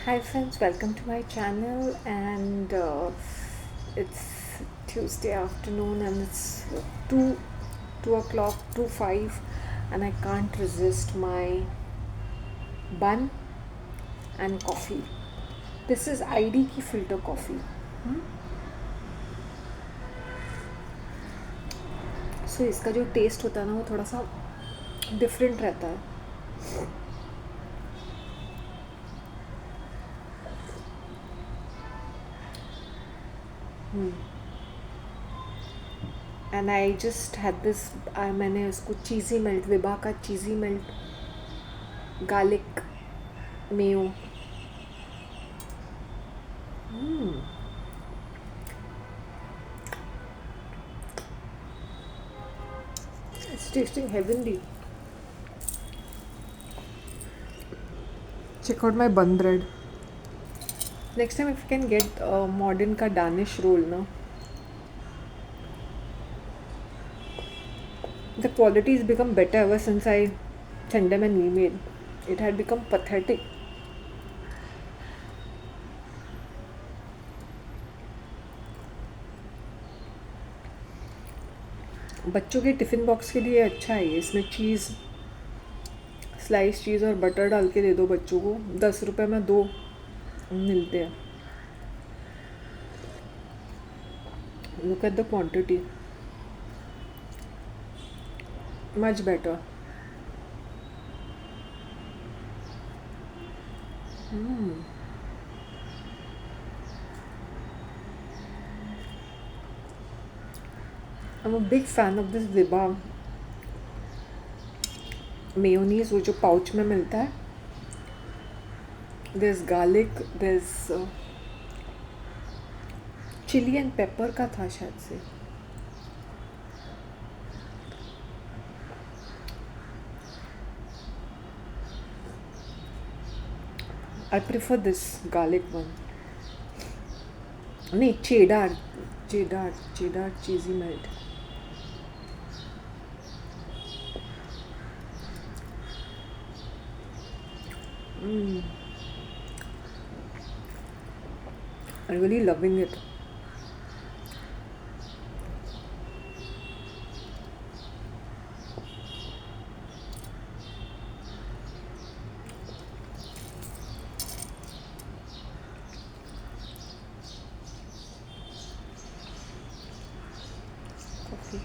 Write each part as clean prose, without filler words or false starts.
Hi friends, welcome to my channel and it's Tuesday afternoon and it's 2 2 o'clock 2:05 and I can't resist my bun and coffee. This is ID की filter coffee. So इसका जो test होता है ना वो थोड़ा सा different रहता है. And I just had this. मैंने उसको चीज़ी मेल्ट, विभा का cheesy melt garlic mayo. It's tasting heavenly. Check out my bun bread. Next time if you can get modern ka Danish roll, no? The quality has become better ever since I sent them an email. It had become pathetic. बच्चों के tiffin box के लिए अच्छा है ये. इसमें चीज़, slice चीज़ और butter डाल के दे दो बच्चों को. 10 रुपये में 2 मिलते हैं. Look at the quantity. Much better. I'm a big fan of this Viba mayonnaise, वो जो पाउच में मिलता है. There's garlic, there's chilli and paper का था शायद से. I prefer this garlic one. नहीं, cheddar cheesy melt. I'm really loving it. Coffee.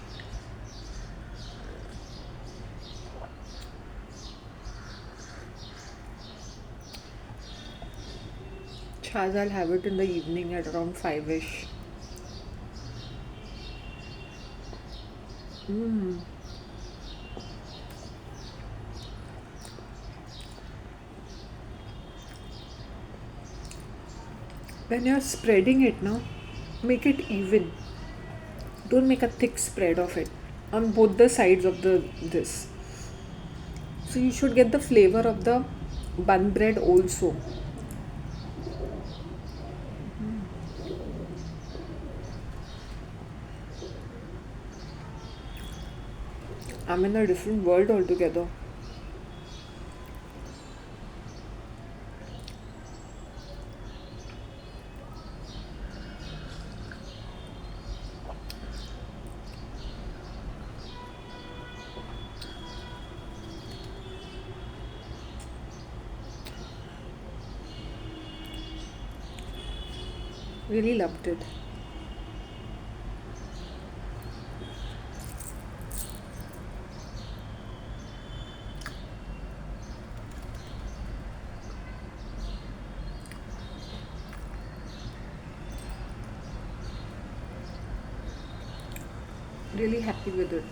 Chaz, I'll have it in the evening at around 5ish. When you're spreading it now, make it even. Don't make a thick spread of it on both the sides of the this. So you should get the flavor of the bun bread also. I'm in a different world altogether. Really loved it. Really happy with it.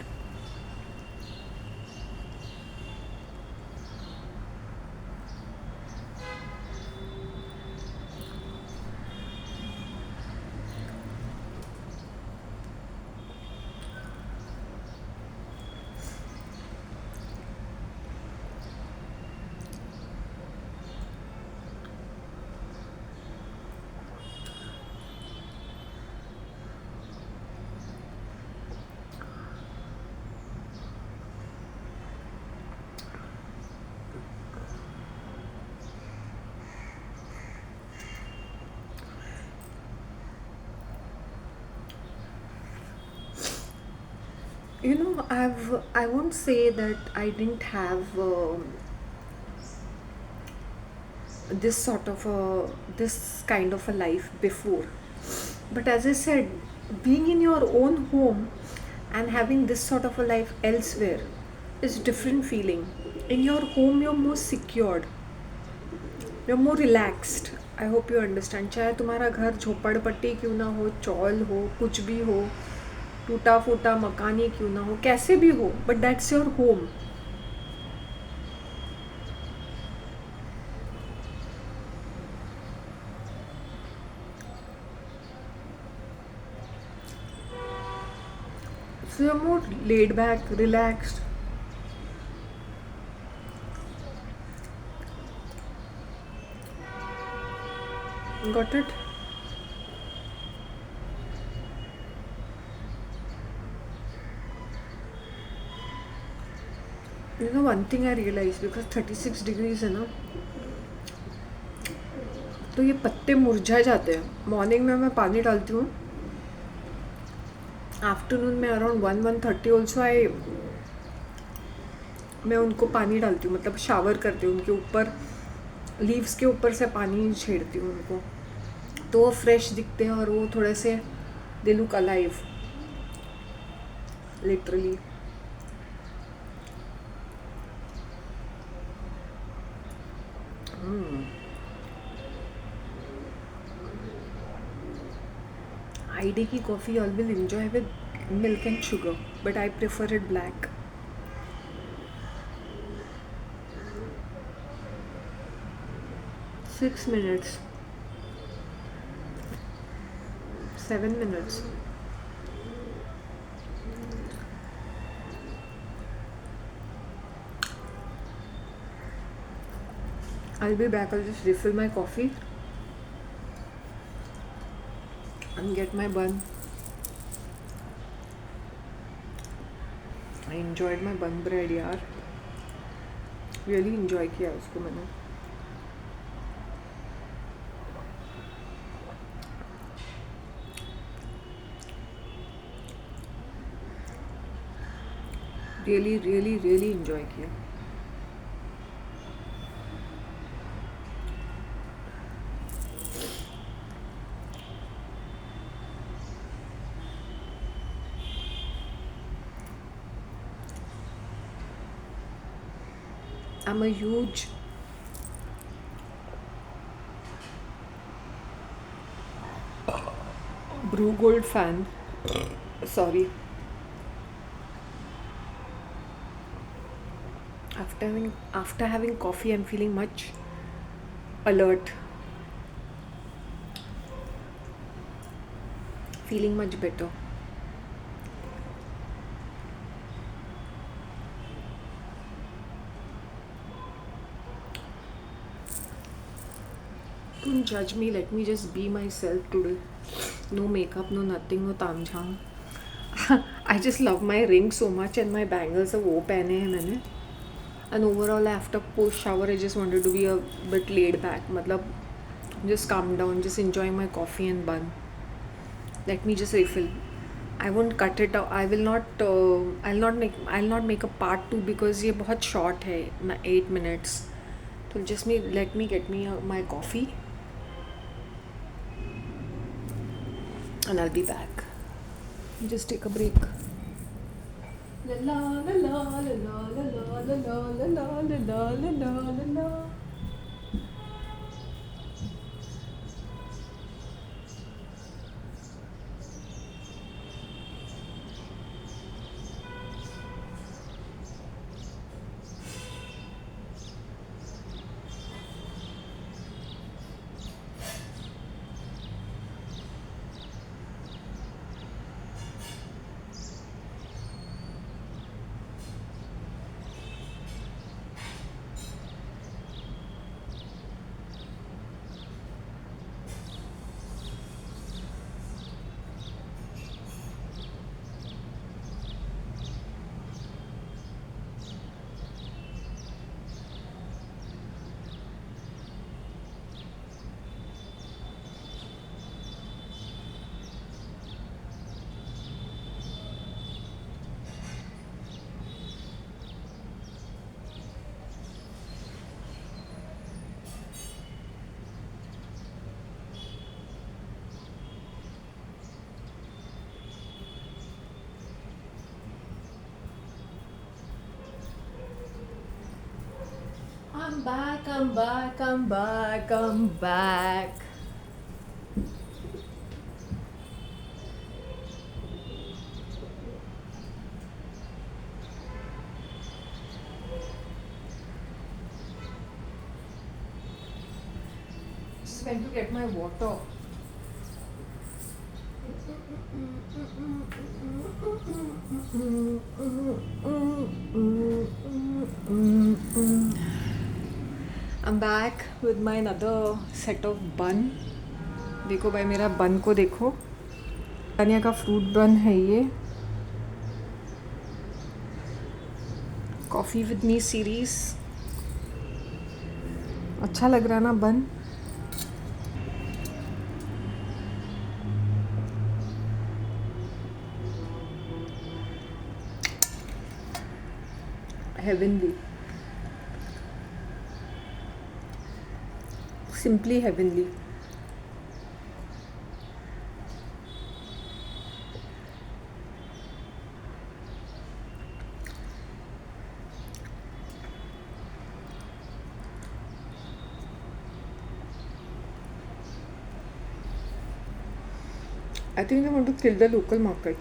I won't say that I didn't have this sort of a this kind of a life before, but as I said, being in your own home and having this sort of a life elsewhere is different feeling. In your home you're more secured, you're more relaxed. I hope you understand. चाहे तुम्हारा घर झोपड़पट्टी क्यों ना हो, चौल हो, कुछ भी हो, टूटा फूटा मकान ही क्यों ना हो, कैसे भी हो, but that's your home. So you're more laid back, relaxed. Got it? One thing I realized, because 36 degrees है ना, तो ये पत्ते मुरझा जाते हैं. मॉर्निंग में मैं पानी डालती हूँ, आफ्टरनून में अराउंड 1-1:30 ऑल्सो मैं उनको पानी डालती हूँ, मतलब शावर करती हूँ उनके ऊपर, लीव्स के ऊपर से पानी छेड़ती हूँ उनको, तो वो फ्रेश दिखते हैं और वो थोड़े से दे लुक अलाइव, लिटरली. आईडी की coffee I will enjoy with milk and sugar, but I prefer it black. 6 minutes, 7 minutes. I'll be back. I'll just refill my coffee and get my bun. I enjoyed my bun bread यार, really enjoy किया उसको मैंने. really enjoy किया. I'm a huge Brew Gold fan. Sorry. After having coffee, I'm feeling much alert, feeling much better. Don't judge me. Let me just be myself today. No makeup, no nothing, no tamjham. I just love my ring so much and my bangles. वो पहने हैं मैंने. And overall, after post shower, I just wanted to be a bit laid back. मतलब just calm down, just enjoying my coffee and bun. Let me just refill. I won't cut it out. I will not. I'll not make a part 2 because ये बहुत short है. 8 minutes. So let me get me my coffee. And I'll be back. Just take a break. La la la la la la la la la la la la la la la. I'm back, I'm back, I'm back, I'm back. Just went to get my water. I'm back with my another set of bun. देखो भाई मेरा बन को देखो, तानिया का fruit बन है ये. Coffee with me series. अच्छा लग रहा है ना बन. Heavenly. Simply heavenly. I think they want to kill the local market.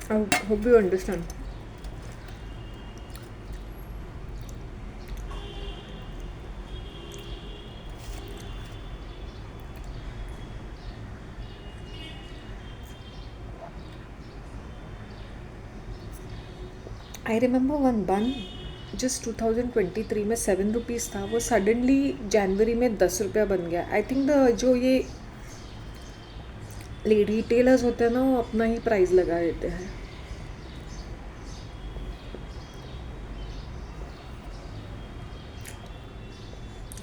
I hope you understand. I remember one bun just 2023 में 7 रुपीज़ था, वो सडनली जनवरी में 10 रुपया बन गया. आई थिंक द जो ये रिटेलर्स होते हैं ना, वो अपना ही प्राइस लगा देते हैं.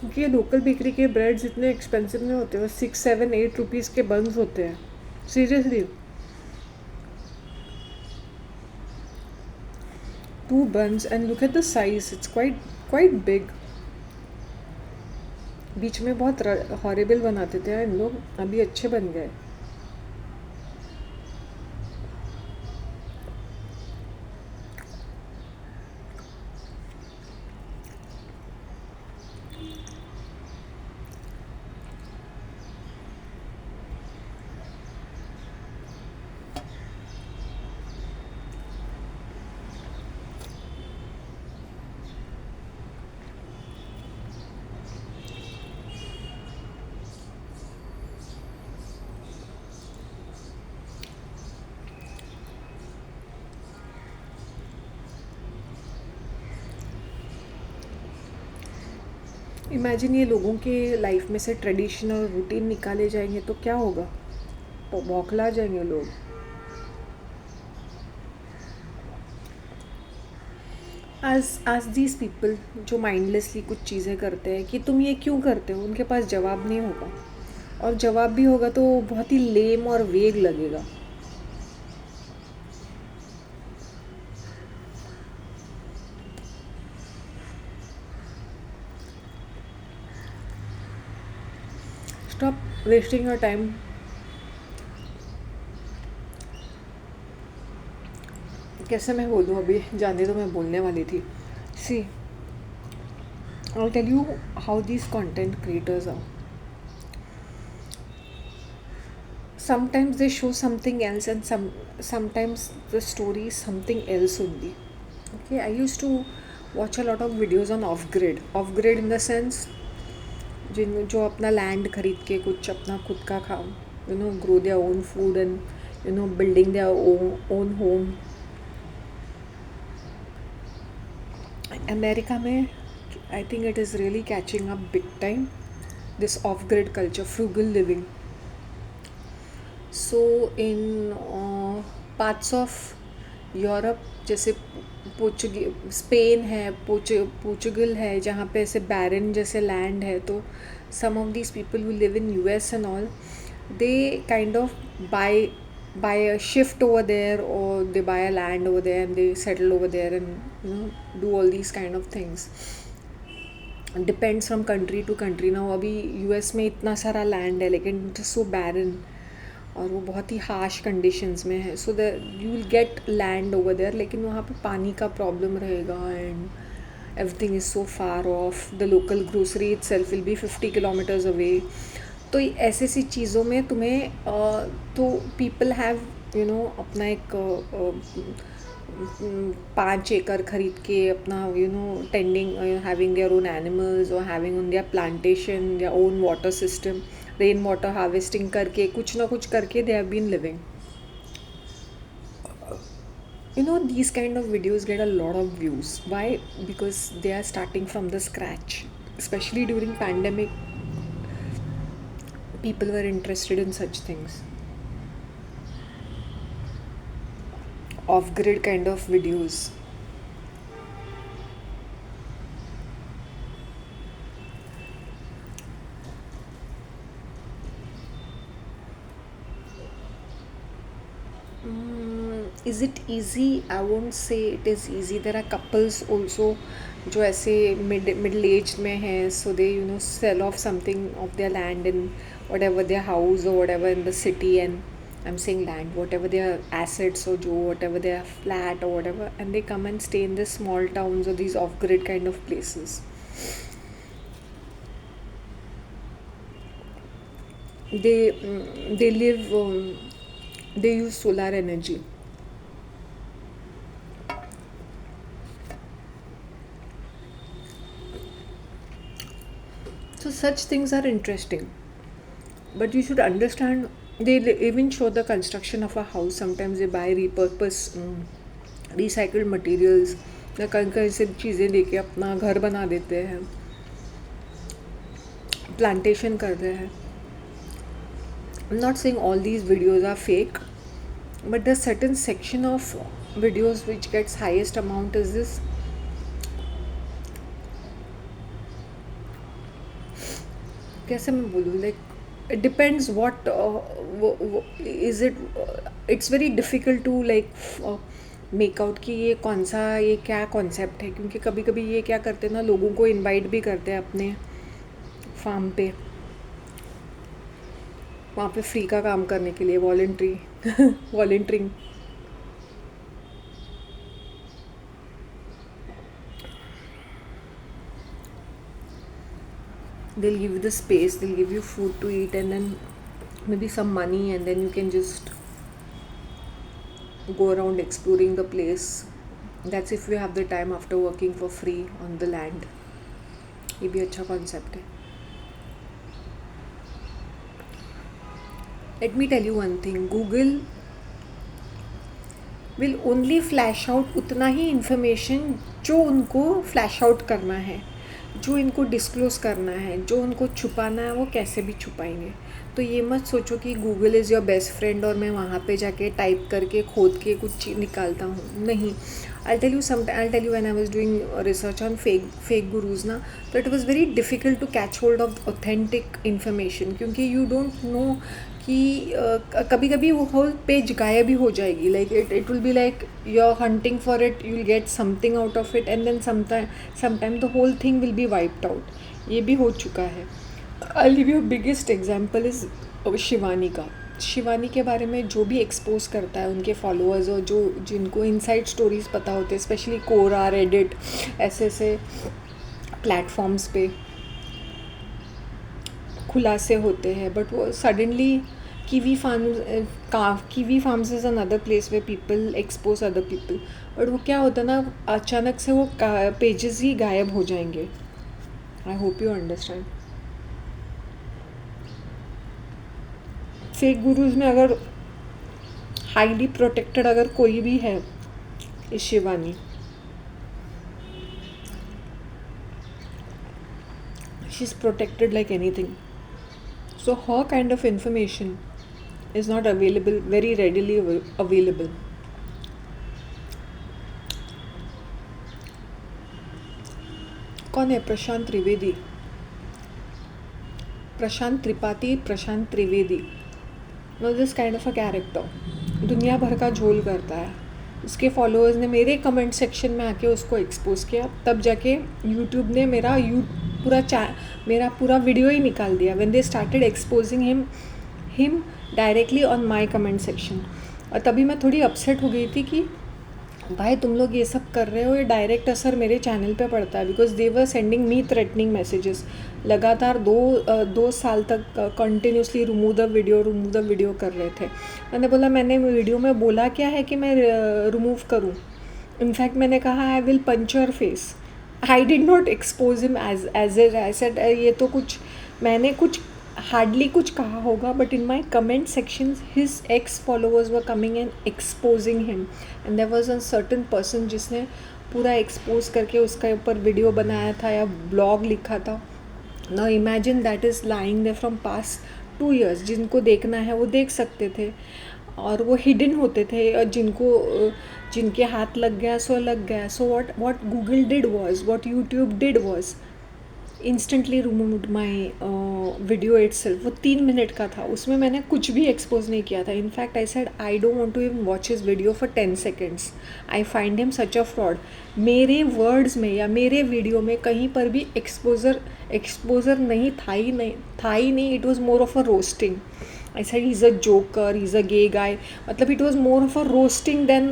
क्योंकि ये लोकल बेकरी के ब्रेड्स इतने एक्सपेंसिव नहीं होते, वो 6, 7, 8 रुपीज़ के बन्स होते हैं. Seriously 2 buns and look at the size, it's quite big. बीच में बहुत हॉरिबल बनाते थे इन लोग, अभी अच्छे बन गए. इमेजिन ये लोगों के लाइफ में से ट्रेडिशनल रूटीन निकाले जाएंगे तो क्या होगा, तो बौखला जाएंगे लोग. आज दीज पीपल जो माइंडलेसली कुछ चीज़ें करते हैं कि तुम ये क्यों करते हो, उनके पास जवाब नहीं होगा, और जवाब भी होगा तो बहुत ही लेम और वेग लगेगा. Stop wasting your time. कैसे मैं बोलूँ, अभी जाने तो मैं बोलने वाली थी. सी, I'll tell you how these content creators are. Sometimes they show something else and sometimes the story is something else only. Okay, I used to watch a lot of videos on off-grid in the sense जो अपना land खरीद के कुछ अपना खुद का grow their own food and building their own home. America में I think it is really catching up big time, this off-grid culture, frugal living. So in parts of Europe जैसे स्पेन है, Portugal है, जहाँ पे ऐसे बैरन जैसे land है, तो some of these people who live in US and all, they kind of buy a shift over there, or they buy a land over there and they settle over there and do all these kind of things. Depends from country to country. Now अभी US में इतना सारा land है लेकिन it is so बैरन और वो बहुत ही harsh conditions में है. So that you will get land over there, लेकिन वहाँ पे पानी का प्रॉब्लम रहेगा and everything is so far off, the local grocery itself will be 50 kilometers away. तो ऐसी सी चीज़ों में तुम्हें तो पीपल हैव अपना एक 5 एकड़ खरीद के अपना tending, having their own animals और having on their plantation, their own water system, rain water harvesting करके कुछ ना कुछ करके they have been living. These kind of videos get a lot of views. Why? Because they are starting from the scratch. Especially during pandemic, people were interested in such things. Off-grid kind of videos. Is it easy? I won't say it is easy. There are couples also जो ऐसे middle aged में हैं, so they sell off something of their land in whatever their house or whatever in the city, and I'm saying land, whatever their assets or whatever their flat or whatever, and they come and stay in these small towns or these off-grid kind of places. They live, they use solar energy. So such things are interesting, but you should understand, they even show the construction of a house. Sometimes they buy recycled materials या कहीं से चीज़ें लेके अपना घर बना देते हैं, प्लांटेशन करते हैं. I'm not saying all these videos are fake, but the certain section of videos which gets highest amount is this. कैसे मैं बोलूँ, like it depends what is it. It's very difficult to like make out कि ये कौन सा, ये क्या concept है, क्योंकि कभी कभी ये क्या करते हैं ना, लोगों को इनवाइट भी करते हैं अपने फार्म पे, वहाँ पे फ्री का काम करने के लिए, वॉलंटरिंग. They'll give you the space, they'll give you food to eat, and then maybe some money, and then you can just go around exploring the place. That's if you have the time after working for free on the land. ये भी अच्छा concept है. Let me tell you one thing, Google will only flash out उतना ही information जो उनको flash out करना है, जो इनको डिस्क्लोज़ करना है, जो उनको छुपाना है वो कैसे भी छुपाएंगे. तो ये मत सोचो कि Google is your best friend और मैं वहाँ पे जाके टाइप करके खोद के कुछ चीज़ निकालता हूँ. नहीं. I'll tell you when I was doing research on fake gurus ना, तो it was very difficult to catch hold of authentic information, क्योंकि you don't know कि कभी कभी वो होल पेज गायब ही हो जाएगी. Like it will be like you are hunting for it, you will get something out of it, and then sometime the whole thing will be wiped out. ये भी हो चुका है. I give you biggest example is Shivani का. शिवानी के बारे में जो भी एक्सपोज करता है उनके फॉलोअर्स और जिनको इनसाइड स्टोरीज पता होते हैं, स्पेशली कोरा, रेडिट, ऐसे प्लेटफॉर्म्स पे खुलासे होते हैं. बट वो suddenly kiwi farms is another place way people expose other people. But वो क्या होता है ना, अचानक से वो पेजेस ही गायब हो जाएंगे. I hope you understand. Fake gurus में अगर हाईली प्रोटेक्टेड अगर कोई भी है, इस Shivani, she is protected like anything. So her kind of information is not available, very readily available. कौन है? Prashant Trivedi, Prashant Tripathi, Prashant Trivedi. No this kind of a character दुनिया भर का झोल करता है. उसके फॉलोअर्स ने मेरे कमेंट सेक्शन में आके उसको एक्सपोज किया, तब जाके यूट्यूब ने मेरा पूरा वीडियो ही निकाल दिया. When they started exposing him directly on my comment section. और तभी मैं थोड़ी अपसेट हो गई थी कि भाई तुम लोग ये सब कर रहे हो, ये डायरेक्ट असर मेरे चैनल पे पड़ता है, because they were sending me threatening messages लगातार 2 साल तक कंटिन्यूसली रिमूव द वीडियो कर रहे थे। मैंने बोला मैंने वीडियो में बोला क्या है कि मैं रिमूव करूँ? इनफैक्ट मैंने कहा I will punch your face. I did not expose him as I said ये तो कुछ मैंने कुछ हार्डली कुछ कहा होगा, but in my comment section his ex followers were coming and exposing him, and there was a certain person जिसने पूरा एक्सपोज करके उसके ऊपर वीडियो बनाया था या ब्लॉग लिखा था। Now imagine that is lying there from past 2 years। जिनको देखना है वो देख सकते थे और वो हिडन होते थे, और जिनके हाथ लग गया सो लग गया। So what Google did was, what YouTube did was instantly removed my video itself. वो 3 मिनट का था, उसमें मैंने कुछ भी एक्सपोज नहीं किया था। In fact I said I don't want to even watch his video for 10 seconds। I find him such a fraud. मेरे वर्ड्स में या मेरे वीडियो में कहीं पर भी एक्सपोजर नहीं था ही नहीं। It was more of a roasting. I said he's a joker, he's a gay guy. मतलब it was more of a roasting than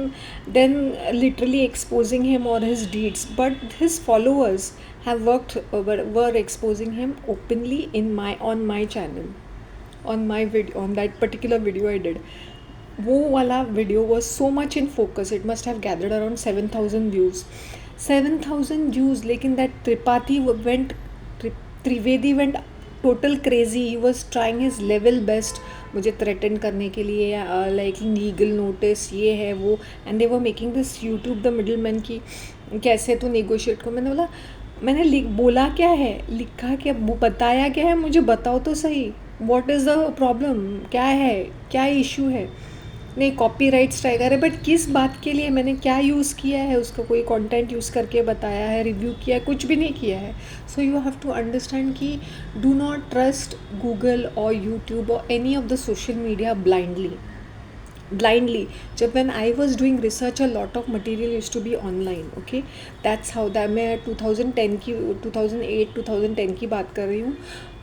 literally exposing him or his deeds. But his followers have were exposing him openly on my channel, on my video, on that particular video I did. वो वाला video was so much in focus. It must have gathered around 7,000 views. 7,000 views. लेकिन that Trivedi went total crazy. He was trying his level best मुझे threaten करने के लिए, like legal notice ये है वो, and they were making this YouTube the middle man की कैसे तो नेगोशिएट को। मैंने बोला मैंने बोला क्या है, लिखा क्या, बताया क्या है, मुझे बताओ तो सही। व्हाट इज़ द प्रॉब्लम, क्या है, क्या इशू है? नहीं कॉपीराइट स्ट्राइक। अरे बट किस बात के लिए, मैंने क्या यूज़ किया है, उसका कोई कंटेंट यूज़ करके बताया है, रिव्यू किया है, कुछ भी नहीं किया है। So you have to understand कि डू नॉट ट्रस्ट गूगल और यूट्यूब और any of the social media blindly. जब when I was doing research a lot of material used to be online, okay, that's how that मैं 2010 की 2008 2010 की बात कर रही हूँ,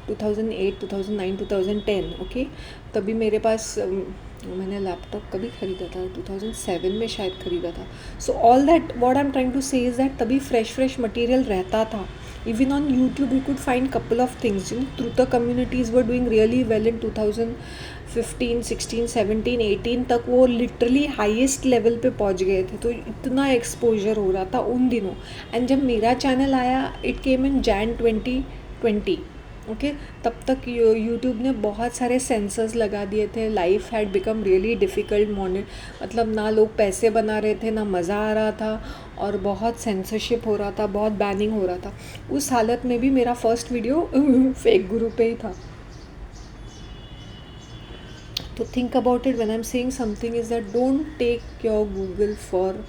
2008 2009 2010, ओके। तभी मेरे पास मैंने लैपटॉप कभी ख़रीदा था, 2007 में शायद ख़रीदा था। So all that what I am trying to say is that तभी फ्रेश मटेरियल रहता था। Even on YouTube you could find couple of things, Trutha communities were doing really well in 2015 16 17 18 तक वो लिटरली हाईएस्ट लेवल पे पहुंच गए थे। तो इतना एक्सपोजर हो रहा था उन दिनों। एंड जब मेरा चैनल आया it came in Jan 2020, okay. तब तक यूट्यूब ने बहुत सारे सेंसर्स लगा दिए थे। Life had become really difficult मतलब ना लोग पैसे बना रहे थे, ना मज़ा आ रहा था, और बहुत सेंसरशिप हो रहा था, बहुत बैनिंग हो रहा था। उस हालत में भी मेरा फर्स्ट वीडियो फेक गुरु पे ही था। तो think about it when I am saying something is that don't take your Google for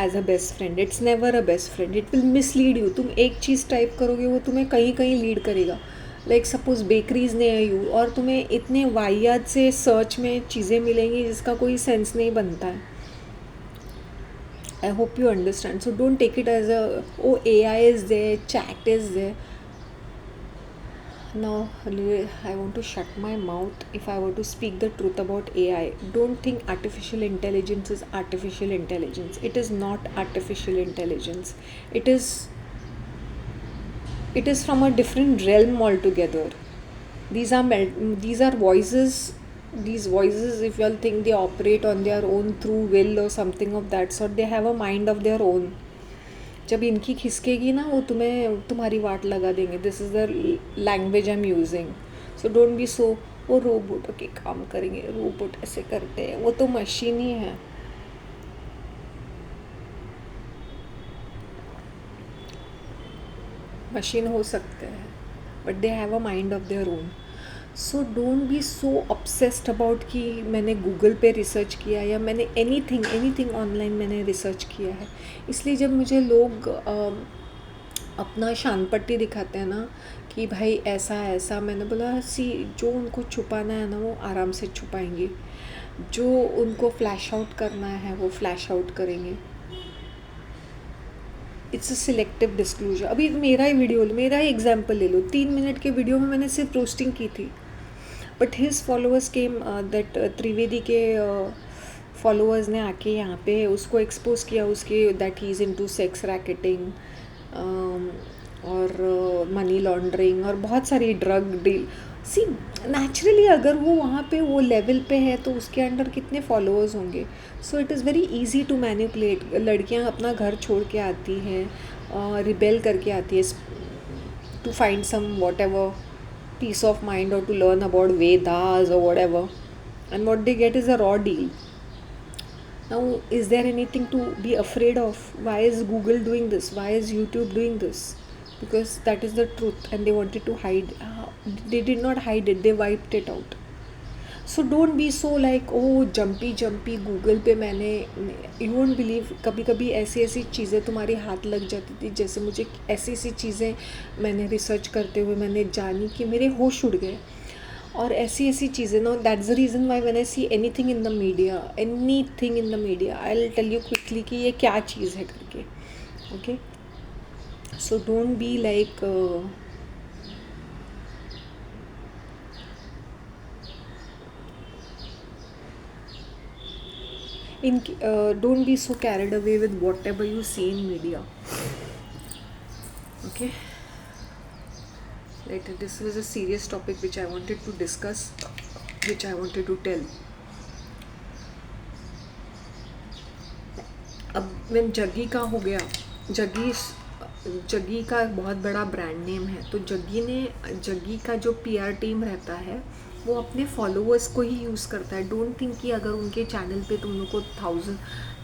as a best friend. It's never a best friend, it will mislead you. तुम एक चीज़ type करोगे वो तुम्हें कहीं कहीं लीड करेगा। लाइक सपोज बेकरीज ने you, और तुम्हें इतने वाहियात से सर्च में चीज़ें मिलेंगी जिसका कोई सेंस नहीं बनता है। I hope you understand. So don't take it as oh AI is there, chat is there. Now I want to shut my mouth if I were to speak the truth about AI. Don't think artificial intelligence is artificial intelligence. It is not artificial intelligence. It is from a different realm altogether. These are voices. These voices, if you all think they operate on their own through will or something of that sort, they have a mind of their own. जब इनकी खिसकेगी ना वो तुम्हारी वाट लगा देंगे। This is the language I am using. So don't be so वो robot के काम करेंगे, रोबोट ऐसे करते हैं, वो तो मशीन ही है। मशीन हो सकते हैं but they have a mind of their own. So don't be so obsessed about कि मैंने गूगल पे रिसर्च किया या मैंने एनीथिंग ऑनलाइन मैंने रिसर्च किया है। इसलिए जब मुझे लोग अपना शानपट्टी दिखाते हैं ना कि भाई ऐसा, मैंने बोला जो उनको छुपाना है ना वो आराम से छुपाएंगे, जो उनको फ्लैश आउट करना है वो फ्लैश आउट करेंगे। It's a selective disclosure. अभी मेरा ही एग्जाम्पल ले लो। 3 मिनट के वीडियो में मैंने सिर्फ रोस्टिंग की थी, but his followers came that Trivedi के फॉलोअर्स ने आके यहाँ पे उसको एक्सपोज किया उसके that he is into sex racketing और मनी लॉन्ड्रिंग और बहुत सारी ड्रग डील। सी नेचुरली अगर वो वहाँ पे वो लेवल पे है तो उसके अंडर कितने फॉलोअर्स होंगे। So it is very easy to manipulate. लड़कियाँ अपना घर छोड़ के आती हैं, रिबेल करके आती है to find some what ever peace of mind or to learn about Vedas or whatever, and what they get is a raw deal. Now, is there anything to be afraid of? Why is Google doing this? Why is YouTube doing this? Because that is the truth and they wanted to hide. They did not hide it, they wiped it out. So don't be so like oh jumpy Google पे मैंने, you won't believe, कभी कभी ऐसी ऐसी चीज़ें तुम्हारे हाथ लग जाती थी। जैसे मुझे ऐसी ऐसी चीज़ें मैंने रिसर्च करते हुए मैंने जानी कि मेरे होश उड़ गए। और ऐसी ऐसी चीज़ें ना, that's the reason why when I see anything in the media, anything in the media, I will tell you quickly कि ये क्या चीज़ है करके। Okay, so don't be like don't be so carried away with whatever you see in media. Okay, this was a serious topic which I wanted to discuss, which I wanted to tell. अब when Jaggi का हो गया, जग्गी का बहुत बड़ा brand name है, तो जग्गी का जो PR टीम रहता है वो अपने फॉलोअर्स को ही यूज़ करता है। डोंट थिंक कि अगर उनके चैनल पे तुम लोग को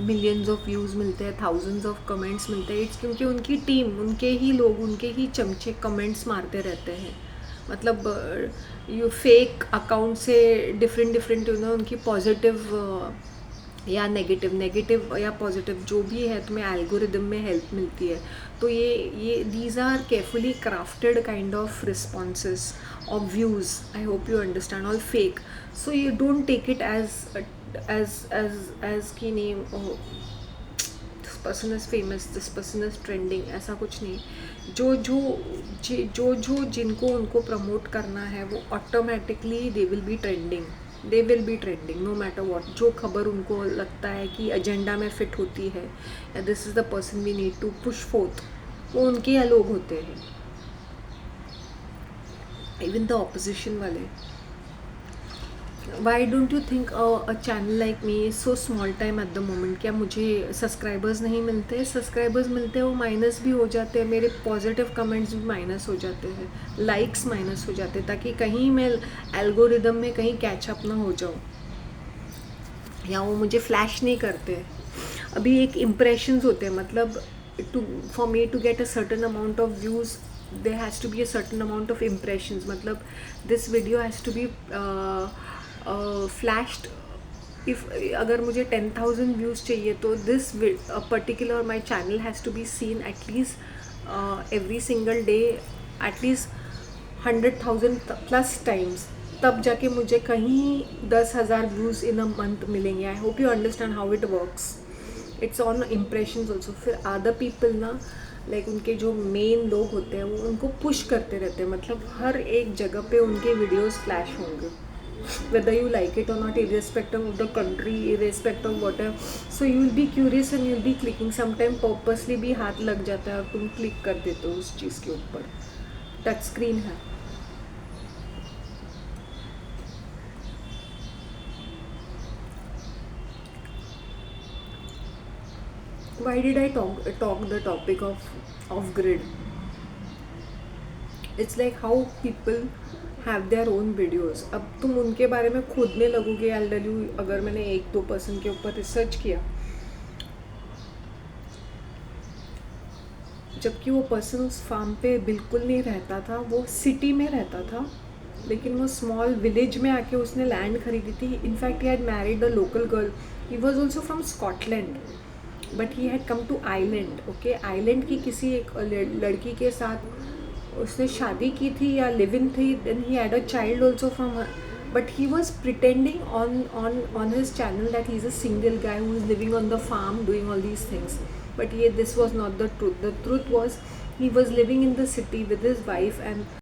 मिलियंस ऑफ व्यूज़ मिलते हैं, थाउजेंड्स ऑफ कमेंट्स मिलते हैं, इट्स क्योंकि उनकी टीम, उनके ही लोग, उनके ही चमचे कमेंट्स मारते रहते हैं। मतलब यू फेक अकाउंट से डिफरेंट उनकी पॉजिटिव या नेगेटिव या पॉजिटिव जो भी है, तुम्हें एल्गोरिदम में हेल्प मिलती है। तो ये these are carefully crafted kind of responses or views. I hope you understand, all fake. So you don't take it as की name, oh, this person is famous, this person is trending, ऐसा कुछ नहीं। जो जिनको उनको promote करना है वो automatically they will be trending no matter what. जो खबर उनको लगता है कि एजेंडा में फिट होती है या this is the person we need to push forth, वो उनके यहाँ लोग होते हैं। Even the opposition वाले, why don't you think a channel like me is so small time at the moment? क्या मुझे सब्सक्राइबर्स नहीं मिलते? सब्सक्राइबर्स मिलते हैं, वो माइनस भी हो जाते हैं, मेरे पॉजिटिव कमेंट्स भी माइनस हो जाते हैं, लाइक्स माइनस हो जाते हैं, ताकि कहीं मैं एल्गोरिदम में कहीं कैचअप ना हो जाऊँ, या वो मुझे फ्लैश नहीं करते। अभी एक इम्प्रेशंस होते हैं, मतलब for me to get a certain amount of views there has to be a certain amount of impressions. मतलब this video has to be flashed. if अगर मुझे 10,000 views चाहिए तो this particular my channel has to be seen at least every single day at least 100,000 plus times, तब जाके मुझे कहीं 10,000 views in a month मिलेंगे। I hope you understand how it works. It's on impressions also. फिर other people ना like उनके जो main लोग होते हैं वो उनको पुश करते रहते हैं, मतलब हर एक जगह पे उनके वीडियोस फ्लैश होंगे, whether you like it or not, irrespective of the country, irrespective of whatever. So you will be curious and you will be clicking. Sometime purposely भी हाथ लग जाता है और तुम क्लिक कर देते हो उस चीज़ के ऊपर। टच स्क्रीन है। Why did I talk the topic of grid? It's like how people have their own videos. अब तुम उनके बारे में खोदने लगोगे, I'll tell you, अगर मैंने 1-2 पर्सन के ऊपर रिसर्च किया, जबकि वो पर्सन उस फार्म पे बिल्कुल नहीं रहता था, वो सिटी में रहता था, लेकिन वो स्मॉल विलेज में आके उसने लैंड खरीदी थी। In fact he had married a local girl, he was also from Scotland, but he had come to island. Okay, island की किसी एक लड़की के साथ उसने शादी की थी या लिव इन थी, then he had a child also from her, but he was pretending on his channel that he's a single guy who is living on the farm doing all these things. But this was not the truth. The truth was he was living in the city with his wife and